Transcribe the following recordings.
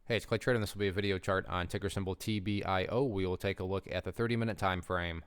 Hey, it's Clay Trader, and this will be a video chart on ticker symbol TBIO. We will take a look at the 30-minute time frame.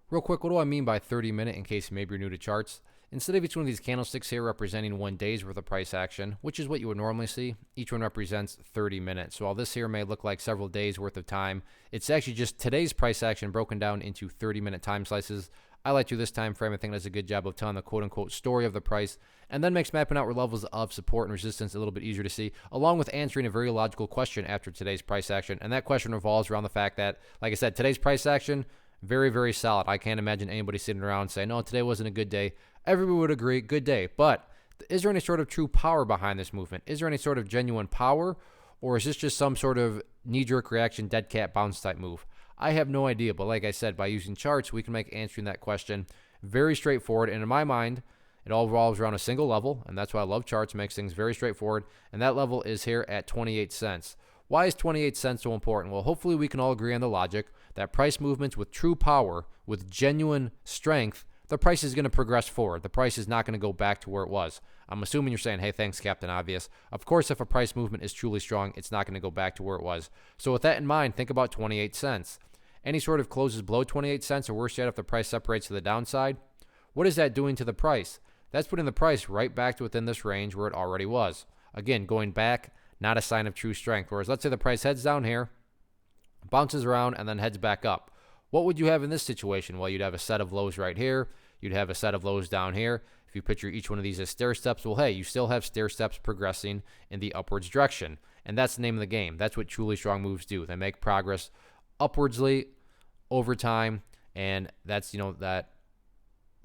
Real quick, what do I mean by 30-minute in case maybe you're new to charts? Instead of each one of these candlesticks here representing 1 day's worth of price action, which is what you would normally see, each one represents 30 minutes. So while this here may look like several days worth of time, it's actually just today's price action broken down into 30-minute time slices. I like to this time frame. I think does a good job of telling the quote-unquote story of the price, and then makes mapping out where levels of support and resistance a little bit easier to see, along with answering a very logical question after today's price action. And that question revolves around the fact that, like I said, today's price action, very, very solid. I can't imagine anybody sitting around saying, no, today wasn't a good day. Everybody would agree, good day. But is there any sort of true power behind this movement? Is there any sort of genuine power? Or is this just some sort of knee-jerk reaction, dead cat bounce type move? I have no idea. But like I said, by using charts, we can make answering that question very straightforward. And in my mind, it all revolves around a single level. And that's why I love charts. It makes things very straightforward. And that level is here at 28 cents. Why is 28 cents so important? Well, hopefully we can all agree on the logic that price movements with true power, with genuine strength, the price is going to progress forward. The price is not going to go back to where it was. I'm assuming you're saying, hey, thanks, Captain Obvious. Of course, if a price movement is truly strong, it's not going to go back to where it was. So with that in mind, think about 28 cents. Any sort of closes below 28 cents, or worse yet, if the price separates to the downside, what is that doing to the price? That's putting the price right back to within this range where it already was. Again, going back, not a sign of true strength. Whereas let's say the price heads down here, bounces around, and then heads back up. What would you have in this situation? Well, you'd have a set of lows right here. You'd have a set of lows down here. If you picture each one of these as stair steps, well, hey, you still have stair steps progressing in the upwards direction. And that's the name of the game. That's what truly strong moves do. They make progress upwardsly over time. And that's, that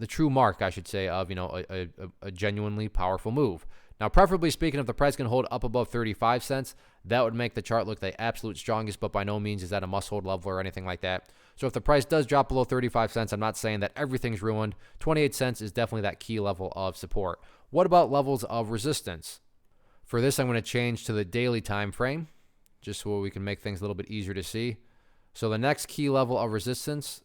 the true mark, I should say, of, a genuinely powerful move. Now, preferably speaking, if the price can hold up above 35 cents, that would make the chart look the absolute strongest, but by no means is that a must-hold level or anything like that. So if the price does drop below 35 cents, I'm not saying that everything's ruined. 28 cents is definitely that key level of support. What about levels of resistance? For this, I'm going to change to the daily time frame, just so we can make things a little bit easier to see. So the next key level of resistance,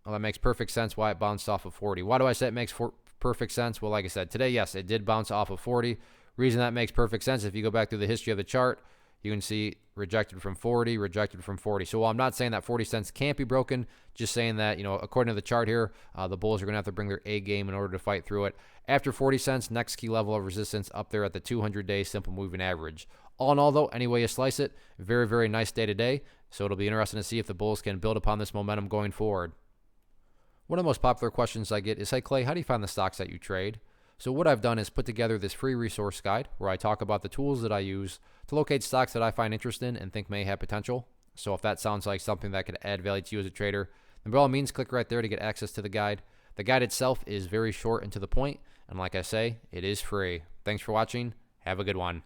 well, that makes perfect sense why it bounced off of 40. Why do I say it makes perfect sense? Well, like I said, today, yes, it did bounce off of 40. Reason that makes perfect sense, if you go back through the history of the chart, you can see rejected from 40, rejected from 40. So while I'm not saying that 40 cents can't be broken, just saying that, according to the chart here, the bulls are going to have to bring their A game in order to fight through it. After 40 cents, next key level of resistance up there at the 200-day simple moving average. All in all, though, any way you slice it, very, very nice day today. So it'll be interesting to see if the bulls can build upon this momentum going forward. One of the most popular questions I get is, hey, Clay, how do you find the stocks that you trade? So what I've done is put together this free resource guide where I talk about the tools that I use to locate stocks that I find interested in and think may have potential. So if that sounds like something that could add value to you as a trader, then by all means, click right there to get access to the guide. The guide itself is very short and to the point, and like I say, it is free. Thanks for watching. Have a good one.